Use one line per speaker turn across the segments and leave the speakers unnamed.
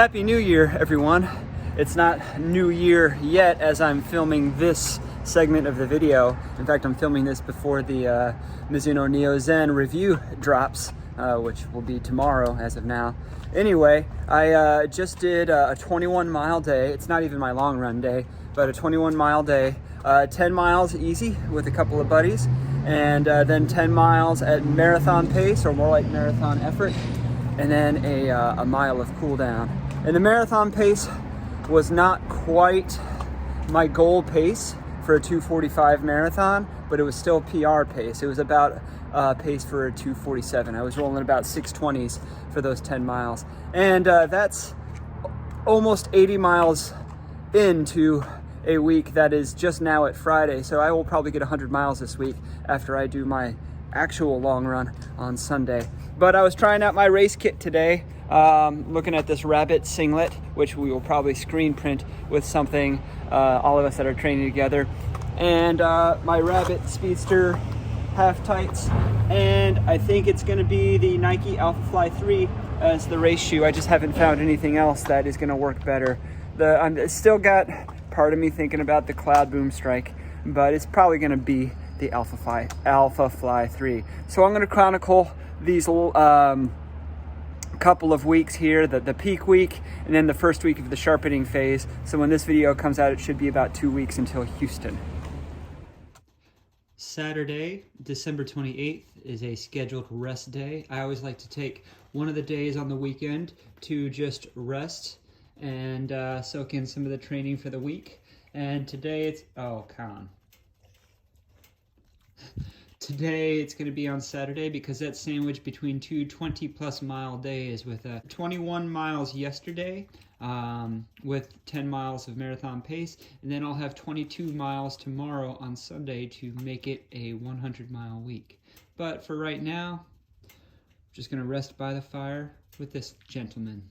Happy New Year, everyone. It's not New Year yet as I'm filming this segment of the video. In fact, I'm filming this before the Mizuno Neo Zen review drops, which will be tomorrow as of now. Anyway, I just did a 21-mile day. It's not even my long run day, but a 21-mile day. 10 miles easy with a couple of buddies, and then 10 miles at marathon pace, or more like marathon effort, and then a mile of cool down. And the marathon pace was not quite my goal pace for a 2:45 marathon, but it was still PR pace. It was about pace for a 2:47. I was rolling about 6:20s for those 10 miles. And that's almost 80 miles into a week that is just now at Friday. So I will probably get 100 miles this week after I do my actual long run on Sunday. But I was trying out my race kit today, looking at this rabbit singlet, which we will probably screen print with something, all of us that are training together, and my rabbit speedster half tights, and I think it's going to be the Nike Alpha Fly 3 as the race shoe. I just haven't found anything else that is going to work better. I'm still got part of me thinking about the Cloud Boom Strike, but it's probably going to be the Alpha Fly 3. So I'm going to chronicle these couple of weeks here, the peak week, and then the first week of the sharpening phase. So when this video comes out, it should be about 2 weeks until Houston. Saturday, December 28th is a scheduled rest day. I always like to take one of the days on the weekend to just rest and soak in some of the training for the week. And today it's, Today it's going to be on Saturday because that's sandwiched between two 20-plus mile days with 21 miles yesterday with 10 miles of marathon pace, and then I'll have 22 miles tomorrow on Sunday to make it a 100-mile week. But for right now, I'm just going to rest by the fire with this gentleman.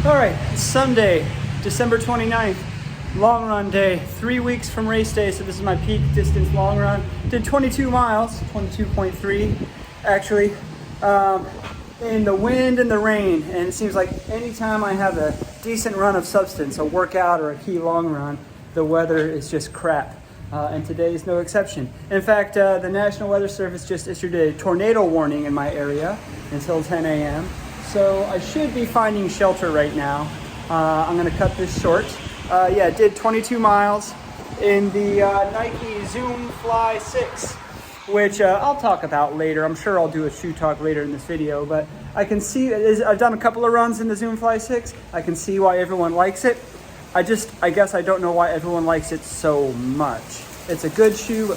All right, Sunday, December 29th. Long run day, 3 weeks from race day, so this is my peak distance long run. Did 22 miles, 22.3 actually, in the wind and the rain, and it seems like anytime I have a decent run of substance, a workout or a key long run, the weather is just crap, and today is no exception. In fact, the National Weather Service just issued a tornado warning in my area until 10 a.m., so I should be finding shelter right now. I'm gonna cut this short. Did 22 miles in the Nike Zoom Fly 6, which I'll talk about later. I'm sure I'll do a shoe talk later in this video, but I can see, I've done a couple of runs in the Zoom Fly 6. I can see why everyone likes it. I guess I don't know why everyone likes it so much. It's a good shoe,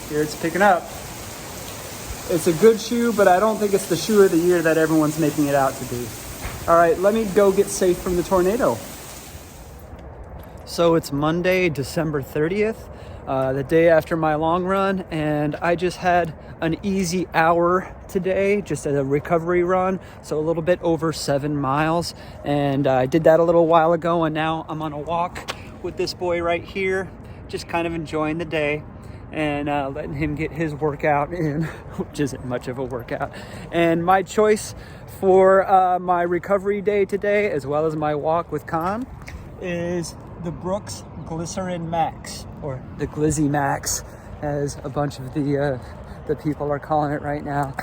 here it's picking up. It's a good shoe, but I don't think it's the shoe of the year that everyone's making it out to be. All right, let me go get safe from the tornado. So it's Monday, December 30th, the day after my long run, and I just had an easy hour today, just as a recovery run, so a little bit over 7 miles, and I did that a little while ago, and now I'm on a walk with this boy right here, just kind of enjoying the day and letting him get his workout in, which isn't much of a workout. And my choice for my recovery day today, as well as my walk with Con, is the Brooks Glycerin Max, or the Glizzy Max, as a bunch of the people are calling it right now.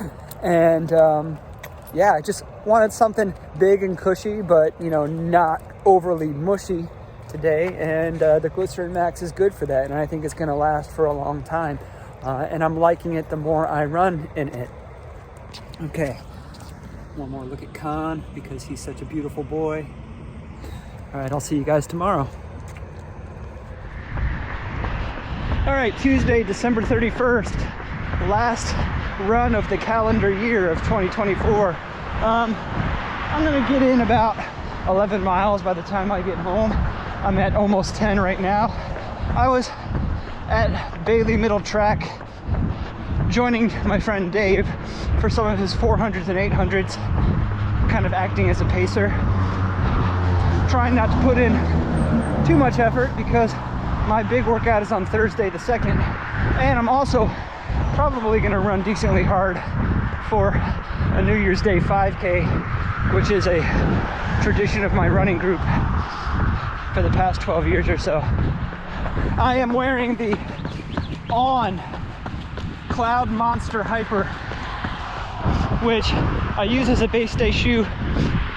And I just wanted something big and cushy, but not overly mushy today. And the Glycerin Max is good for that, and I think it's going to last for a long time. And I'm liking it the more I run in it. Okay, one more look at Con because he's such a beautiful boy. All right, I'll see you guys tomorrow. All right, Tuesday, December 31st, last run of the calendar year of 2024. I'm gonna get in about 11 miles by the time I get home. I'm at almost 10 right now. I was at Bailey Middle Track joining my friend Dave for some of his 400s and 800s, kind of acting as a pacer. Trying not to put in too much effort because my big workout is on Thursday the 2nd, and I'm also probably going to run decently hard for a New Year's Day 5K which is a tradition of my running group for the past 12 years or so. I am wearing the On Cloud Monster Hyper, which I use as a base day shoe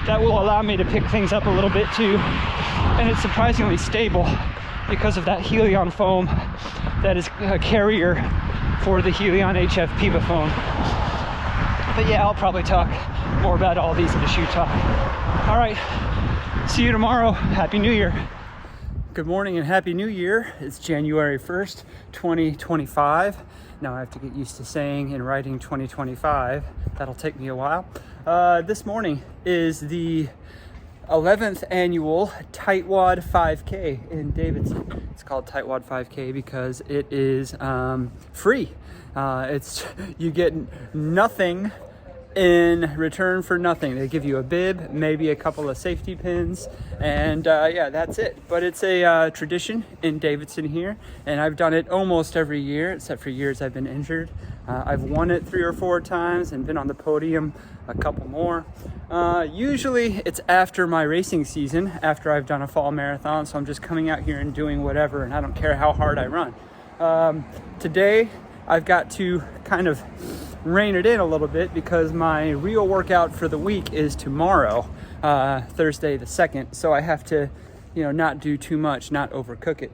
that will allow me to pick things up a little bit too. And it's surprisingly stable because of that Helion foam that is a carrier for the Helion HF Piva foam. But yeah, I'll probably talk more about all these in the shoe talk. All right, see you tomorrow. Happy New Year. Good morning and Happy New Year. It's January 1st, 2025. Now I have to get used to saying and writing 2025. That'll take me a while. This morning is the 11th annual Tightwad 5K in Davidson. It's called Tightwad 5K because it is free. You get nothing in return for nothing. They give you a bib, maybe a couple of safety pins, and yeah, that's it. But it's a tradition in Davidson here, and I've done it almost every year, except for years I've been injured. I've won it 3 or 4 times and been on the podium a couple more. Usually it's after my racing season, after I've done a fall marathon, so I'm just coming out here and doing whatever, and I don't care how hard I run. Today I've got to kind of rein it in a little bit because my real workout for the week is tomorrow, Thursday the 2nd. So I have to, not do too much, not overcook it.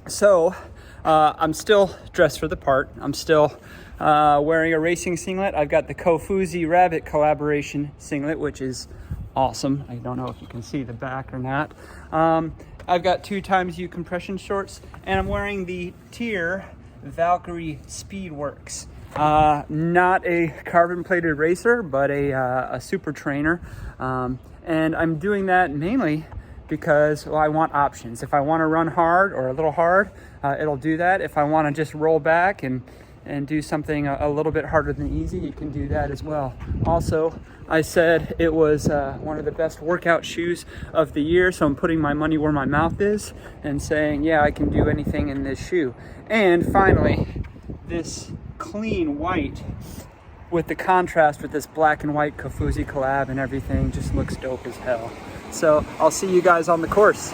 So I'm still dressed for the part. I'm still wearing a racing singlet. I've got the Kofuzi Rabbit collaboration singlet, which is awesome. I don't know if you can see the back or not. I've got 2xU compression shorts, and I'm wearing the Tier Valkyrie Speedworks. Not a carbon plated racer, but a super trainer. And I'm doing that mainly because I want options. If I want to run hard or a little hard, it'll do that. If I want to just roll back and do something a little bit harder than easy, you can do that as well. Also, I said it was one of the best workout shoes of the year, so I'm putting my money where my mouth is and saying, yeah, I can do anything in this shoe. And finally, this clean white with the contrast with this black and white Kofuzi collab and everything just looks dope as hell. So I'll see you guys on the course.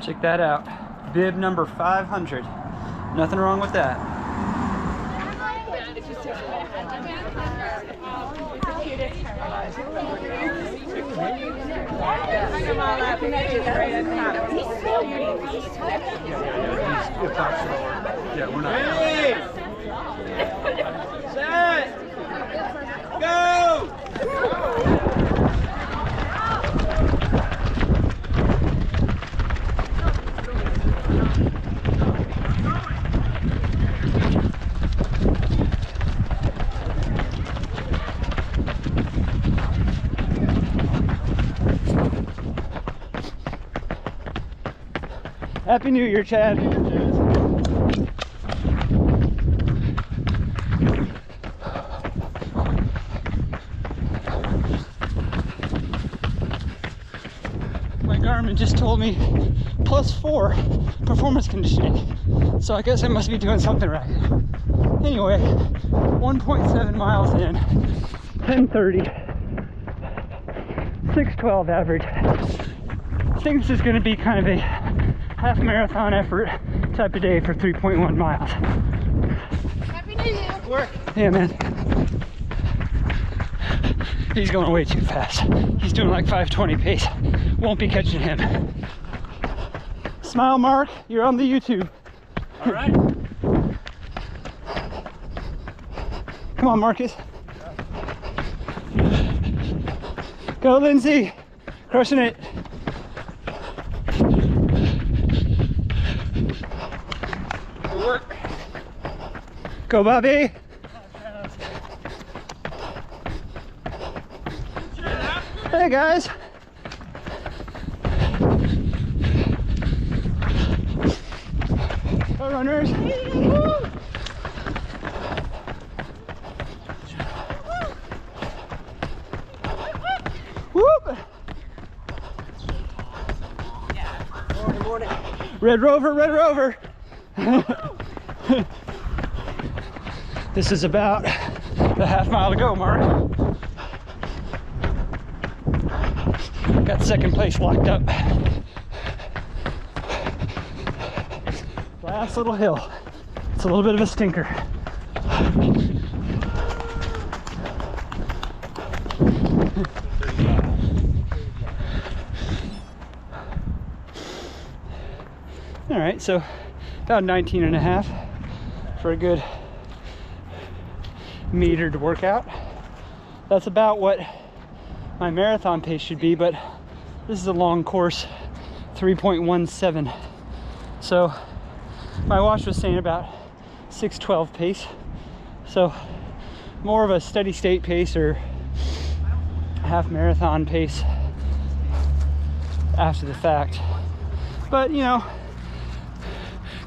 Check that out. Bib number 500. Nothing wrong with that. Yeah, we're not. Ready! Set! Go! Happy New Year, Chad. My Garmin just told me +4 performance conditioning, so I guess I must be doing something right. Anyway, 1.7 miles in, 10:30, 6:12 average. I think this is going to be kind of a half marathon effort type of day for 3.1 miles.
Happy New Year.
Work. Yeah, man. He's going way too fast. He's doing like 5:20 pace. Won't be catching him. Smile, Mark. You're on the YouTube.
All right.
Come on, Marcus. Go, Lindsay. Crushing it.
Good work.
Go, Bobby. Hey, guys. Go, runners. Whoop.
Good morning.
Red Rover, Red Rover. This is about a half mile to go, Mark. Got second place locked up. Last little hill. It's a little bit of a stinker. All right, so about 19 and a half for a good metered workout. That's about what my marathon pace should be, but this is a long course, 3.17. So my watch was saying about 6:12 pace. So more of a steady state pace or half marathon pace after the fact. But you know,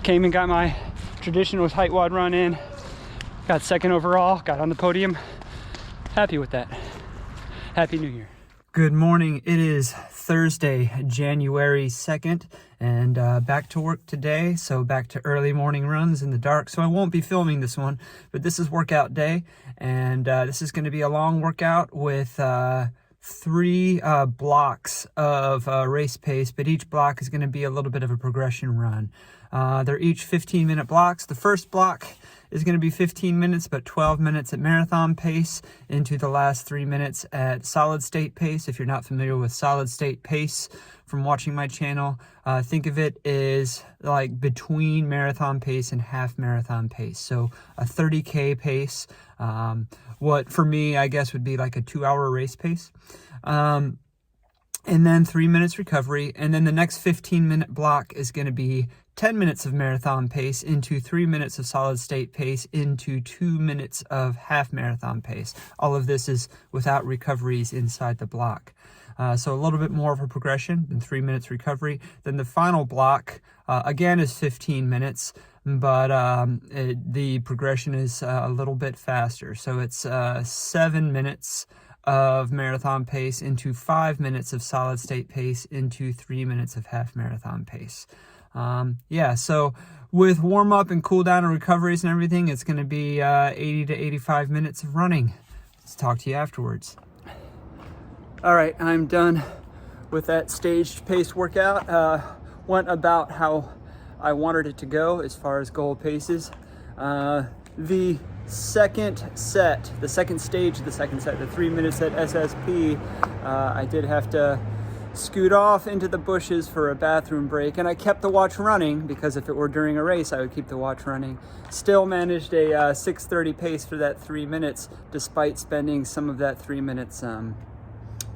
came and got my traditional Tightwad run in, got second overall, got on the podium. Happy with that. Happy New Year. Good morning. It is Thursday, January 2nd, and back to work today. So back to early morning runs in the dark. So I won't be filming this one, but this is workout day, and this is going to be a long workout with 3 blocks of race pace, but each block is going to be a little bit of a progression run. They're each 15-minute blocks. The first block is going to be 15 minutes, but 12 minutes at marathon pace into the last 3 minutes at solid state pace. If you're not familiar with solid state pace from watching my channel, think of it as like between marathon pace and half marathon pace. So a 30K pace, what for me, I guess, would be like a 2-hour race pace. And then 3 minutes recovery. And then the next 15-minute block is going to be 10 minutes of marathon pace into 3 minutes of solid state pace into 2 minutes of half marathon pace. All of this is without recoveries inside the block. So a little bit more of a progression than 3 minutes recovery. Then the final block, again, is 15 minutes, but the progression is a little bit faster. So it's 7 minutes of marathon pace into 5 minutes of solid state pace into 3 minutes of half marathon pace. Yeah, so with warm up and cool down and recoveries and everything, it's going to be 80 to 85 minutes of running. Let's talk to you afterwards. All right, I'm done with that staged pace workout. Went about how I wanted it to go as far as goal paces. The second set, the second stage of the second set, the 3 minutes at SSP, I did have to scoot off into the bushes for a bathroom break, and I kept the watch running because if it were during a race, I would keep the watch running. Still managed a 6:30 pace for that 3 minutes, despite spending some of that 3 minutes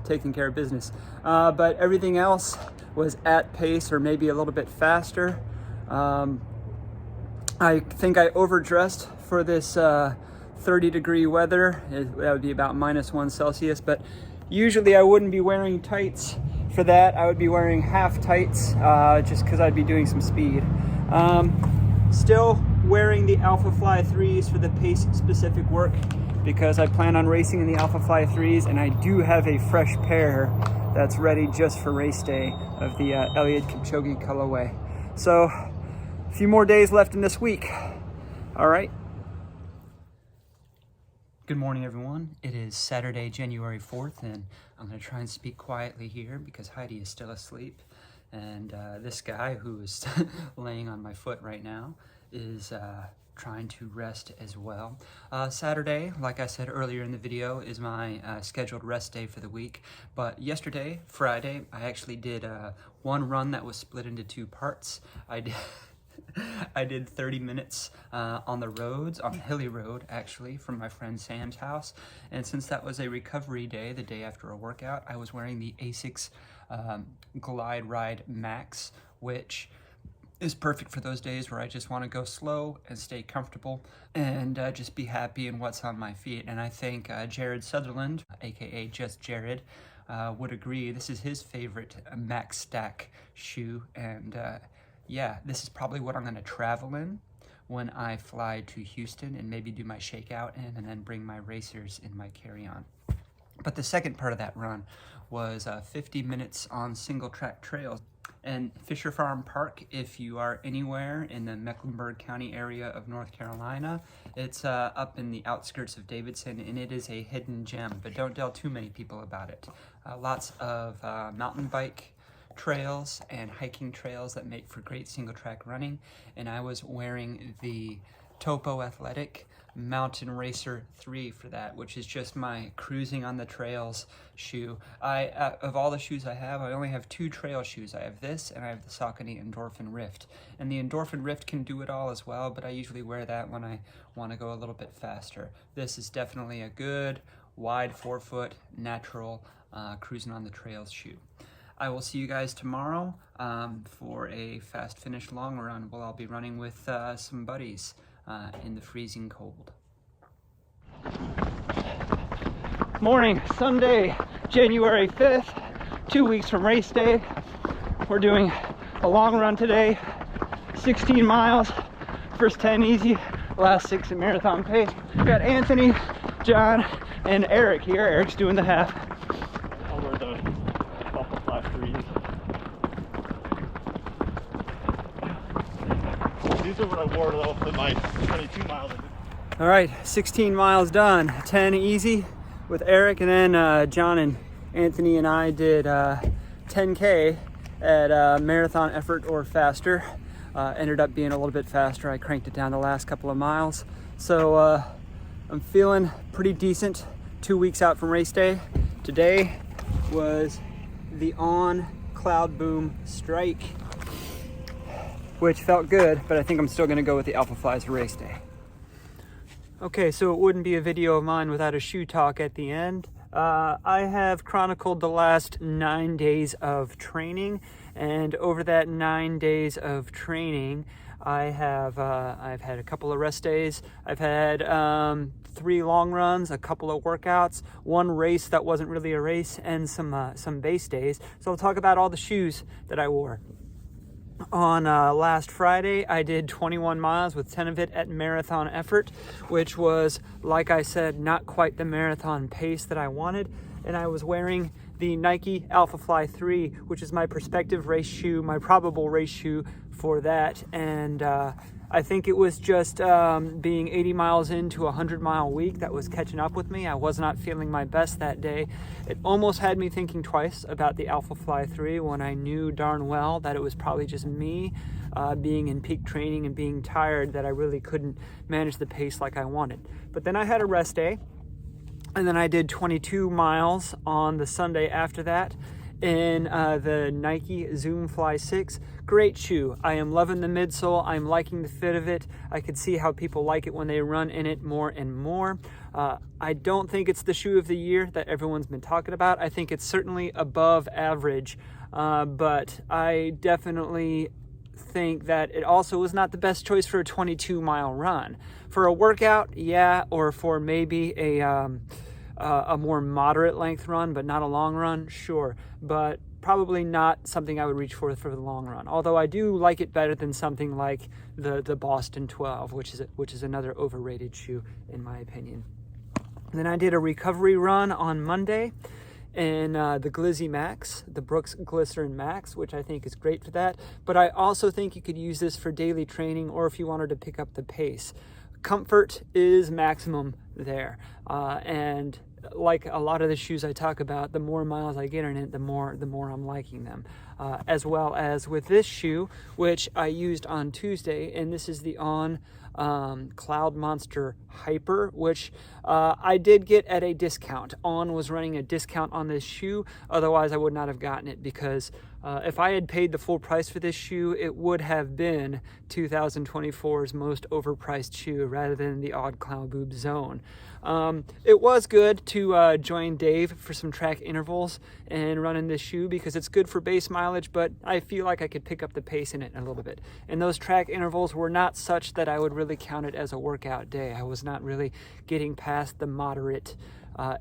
taking care of business. But everything else was at pace or maybe a little bit faster. I think I overdressed for this 30-degree weather. That would be about -1 Celsius, but usually I wouldn't be wearing tights for that. I would be wearing half tights just because I'd be doing some speed. Still wearing the Alpha Fly 3s for the pace specific work because I plan on racing in the Alpha Fly 3s, and I do have a fresh pair that's ready just for race day of the Eliud Kipchoge colorway. So a few more days left in this week. All right. Good morning, everyone. It is Saturday, January 4th, and I'm going to try and speak quietly here because Heidi is still asleep. And this guy who is laying on my foot right now is trying to rest as well. Saturday, like I said earlier in the video, is my scheduled rest day for the week. But yesterday, Friday, I actually did one run that was split into 2 parts. I did 30 minutes on the roads, on a hilly road actually, from my friend Sam's house. And since that was a recovery day, the day after a workout, I was wearing the Asics Glide Ride Max, which is perfect for those days where I just want to go slow and stay comfortable and just be happy in what's on my feet. And I think Jared Sutherland, aka Just Jared, would agree. This is his favorite Max Stack shoe, and yeah, this is probably what I'm going to travel in when I fly to Houston and maybe do my shakeout in and then bring my racers in my carry-on. But the second part of that run was 50 minutes on single track trails. and Fisher Farm Park if you are anywhere in the Mecklenburg County area of North Carolina. It's up in the outskirts of Davidson, and it is a hidden gem, but don't tell too many people about it. Lots of mountain bike trails and hiking trails that make for great single track running, and I was wearing the Topo Athletic Mountain Racer 3 for that, which is just my cruising on the trails shoe. Of all the shoes I have, I only have 2 trail shoes. I have this and I have the Saucony Endorphin Rift. And the Endorphin Rift can do it all as well, but I usually wear that when I want to go a little bit faster. This is definitely a good, wide forefoot, natural cruising on the trails shoe. I will see you guys tomorrow for a fast finish long run. I'll be running with some buddies in the freezing cold. Morning, Sunday, January 5th, 2 weeks from race day. We're doing a long run today, 16 miles, first 10 easy, last 6 at marathon pace. We've got Anthony, John, and Eric here. Eric's doing the half.
I'll wear the Buffalo Fly 3s. These are what I wore though for my 22 miles.
All right, 16 miles done, 10 easy with Eric, and then John and Anthony and I did 10K at marathon effort or faster. Ended up being a little bit faster. I cranked it down the last couple of miles. So I'm feeling pretty decent 2 weeks out from race day. Today was the On Cloud Boom Strike, which felt good, but I think I'm still gonna go with the Alpha Flies for race day. Okay, so it wouldn't be a video of mine without a shoe talk at the end. I have chronicled the last 9 days of training, and over that 9 days of training, I've had a couple of rest days. I've had 3 long runs, a couple of workouts, 1 race that wasn't really a race, and some base days. So I'll talk about all the shoes that I wore. On last Friday, I did 21 miles with 10 of it at marathon effort, which was, like I said, not quite the marathon pace that I wanted. And I was wearing the Nike Alpha Fly 3, which is my prospective race shoe, my probable race shoe for that. And I think it was just being 80 miles into a 100-mile week that was catching up with me. I was not feeling my best that day. It almost had me thinking twice about the Alpha Fly 3 when I knew darn well that it was probably just me being in peak training and being tired, that I really couldn't manage the pace like I wanted. But then I had a rest day, and then I did 22 miles on the Sunday after that in the Nike Zoom Fly 6. Great shoe. I am loving the midsole. I'm liking the fit of it. I could see how people like it when they run in it more and more. I don't think it's the shoe of the year that everyone's been talking about. I think it's certainly above average, but I definitely think that it also was not the best choice for a 22-mile run. For a workout, yeah, or for maybe a more moderate length run, but not a long run, sure. But probably not something I would reach for the long run. Although I do like it better than something like the Boston 12, which is another overrated shoe in my opinion. And then I did a recovery run on Monday in the Glizzy Max, the Brooks Glycerin Max, which I think is great for that. But I also think you could use this for daily training or if you wanted to pick up the pace. Comfort is maximum there, and like a lot of the shoes I talk about, the more miles I get in it, the more I'm liking them. As well as with this shoe, which I used on Tuesday, and this is the On Cloud Monster Hyper, which I did get at a discount. On was running a discount on this shoe, otherwise I would not have gotten it, because if I had paid the full price for this shoe, it would have been 2024's most overpriced shoe rather than the Odd Cloud Boob Zone. It was good to join Dave for some track intervals and run in this shoe because it's good for base mileage, but I feel like I could pick up the pace in it a little bit. And those track intervals were not such that I would really count it as a workout day. I was not really getting past the moderate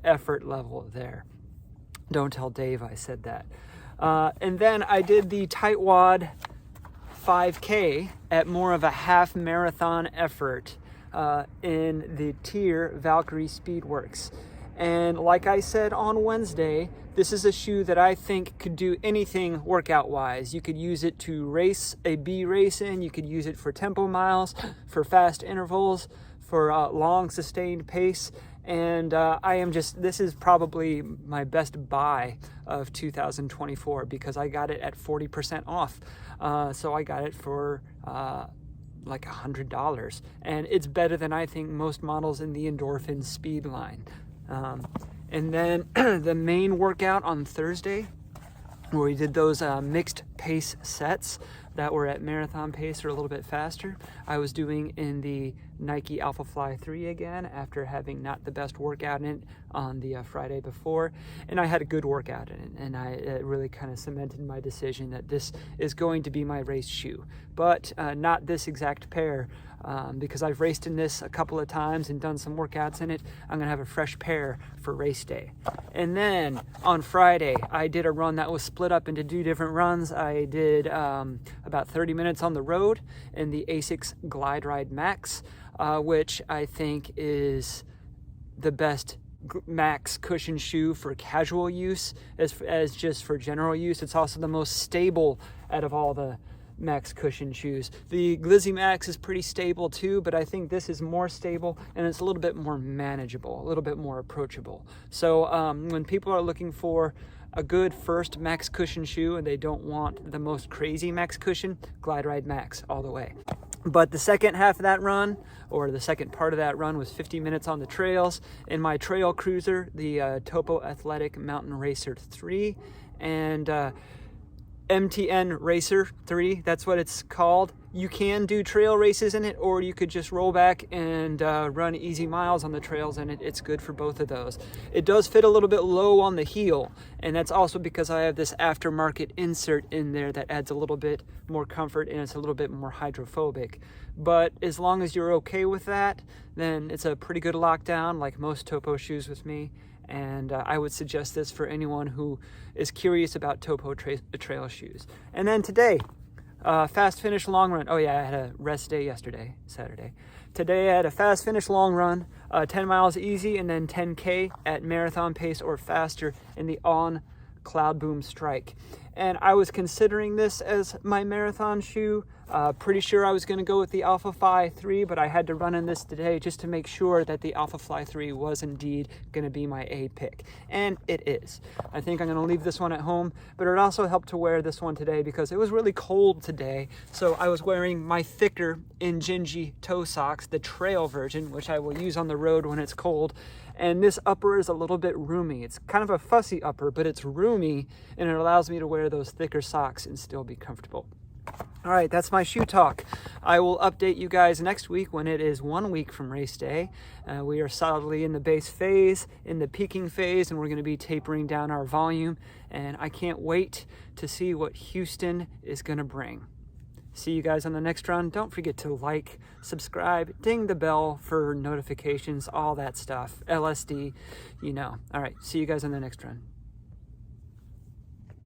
effort level there. Don't tell Dave I said that. And then I did the Tightwad 5K at more of a half marathon effort in the Tier Valkyrie Speedworks. And like I said on Wednesday, this is a shoe that I think could do anything workout wise. You could use it to race a B race in, you could use it for tempo miles, for fast intervals, for long sustained pace. And this is probably my best buy of 2024 because I got it at 40% off. So I got it for like $100, and it's better than I think most models in the Endorphin Speed line. And then the main workout on Thursday, where we did those mixed pace sets that were at marathon pace or a little bit faster, I was doing in the Nike Alpha Fly 3 again after having not the best workout in it on the Friday before, and I had a good workout in it, and it really kind of cemented my decision that this is going to be my race shoe, but not this exact pair. Because I've raced in this a couple of times and done some workouts in it, I'm gonna have a fresh pair for race day. And then on Friday, I did a run that was split up into 2 different runs. I did about 30 minutes on the road in the Asics Glide Ride Max, which I think is the best max cushion shoe for casual use as just for general use. It's also the most stable out of all the max cushion shoes. The Glizzy Max is pretty stable too, but I think this is more stable and it's a little bit more manageable, a little bit more approachable. So when people are looking for a good first max cushion shoe and they don't want the most crazy max cushion, Glide Ride Max all the way. But the second half of that run, or the second part of that run, was 50 minutes on the trails in my trail cruiser, the Topo Athletic Mountain Racer 3, and MTN Racer 3, that's what it's called. You can do trail races in it, or you could just roll back and run easy miles on the trails in it. It's good for both of those. It does fit a little bit low on the heel, and that's also because I have this aftermarket insert in there that adds a little bit more comfort and it's a little bit more hydrophobic. But as long as you're okay with that, then it's a pretty good lockdown, like most Topo shoes with me. And I would suggest this for anyone who is curious about Topo trail shoes. And then today, fast finish long run. Oh yeah, I had a rest day yesterday, Saturday. Today I had a fast finish long run, 10 miles easy, and then 10K at marathon pace or faster in the On Cloud Boom Strike. And I was considering this as my marathon shoe. Pretty sure I was going to go with the Alpha Fly 3, but I had to run in this today just to make sure that the Alpha Fly 3 was indeed going to be my A pick. And it is. I think I'm going to leave this one at home, but it also helped to wear this one today because it was really cold today. So I was wearing my thicker Injinji toe socks, the trail version, which I will use on the road when it's cold. And this upper is a little bit roomy. It's kind of a fussy upper, but it's roomy, and it allows me to wear those thicker socks and still be comfortable. All right, that's my shoe talk. I will update you guys next week when it is 1 week from race day. We are solidly in the base phase, in the peaking phase, and we're going to be tapering down our volume. And I can't wait to see what Houston is going to bring. See you guys on the next run. Don't forget to like, subscribe, ding the bell for notifications, all that stuff. LSD, you know. All right, see you guys on the next run.